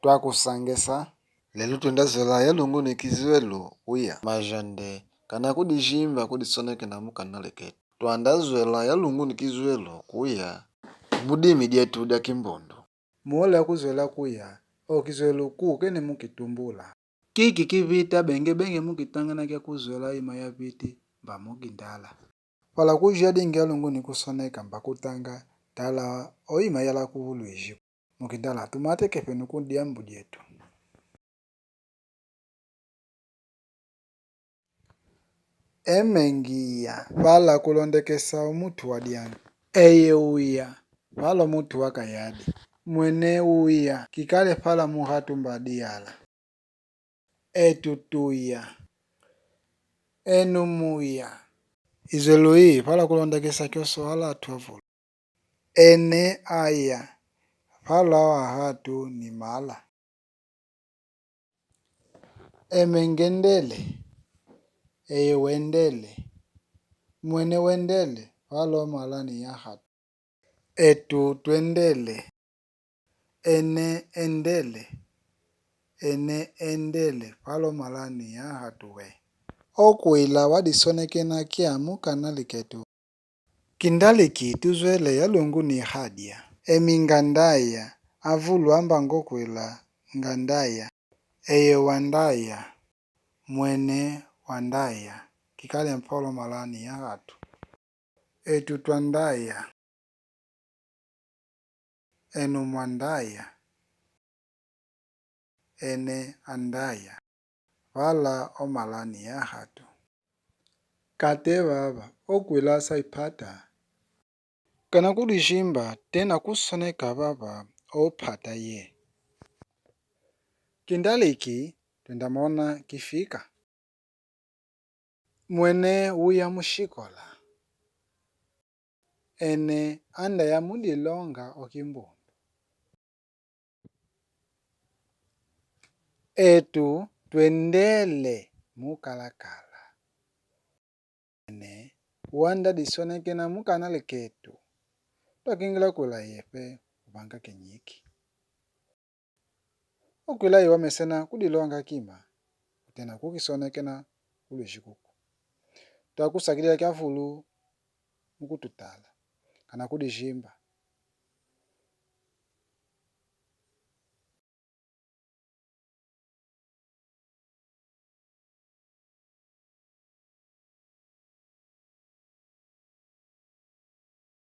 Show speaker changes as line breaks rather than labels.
twakusangesa lelo twendazwela yalungu nikizwelo uya majande kana kudijimba kudisoneke na mukanale ketu twandazwela yalungu nikizwelo kuya mudimi dyetu dya kimbondo muole kuzwela kuya okizwelo ku kene mukitumbula kiki kivita benge mukitangana kya kuzwela ima ya viti mba mugindala wala kujia dingi yalungu nikusoneka mba kutanga tala oima yala kuhulwiji mukindala tumate kepe nukundi ambu dyetu emengiya vala kulondekesa umutu wa diana eye uya vala umutu wa kayadi mwene uya kikale pala muhatu mbadiyala etutuya enumuya izwelo hii vala kulondekesa kyoso wala atwavula ene aya vala wahatu ni mala emengendele eye wendele mwene wendele walo malani ya hatu etu twendele ene endele walo malani ya hatu we okwila wadisonekena kiamu kanali ketu kindaliki tuzwele yalungu ni hadia emingandaya avulu amba ngokwila ngandaya eye wandaya mwene wandaya kikale mpolo malani ya hatu etu twandaya enu mwandaya ene andaya wala omalani ya hatu kate baba okwila saipata kana kudishimba tena kusoneka baba opata ye kindaliki twendamona kifika mwene uya mushikola ene anda ya mudilonga okimbo etu twendele mukalakala ene wanda disonekena mukanale ketu twakingila kula yepe ubanga kenyiki okwila iwa mesena kudilonga kima tena kukisonekena ulweshikuku twakusakilila kyafulu mukututala kana kudijimba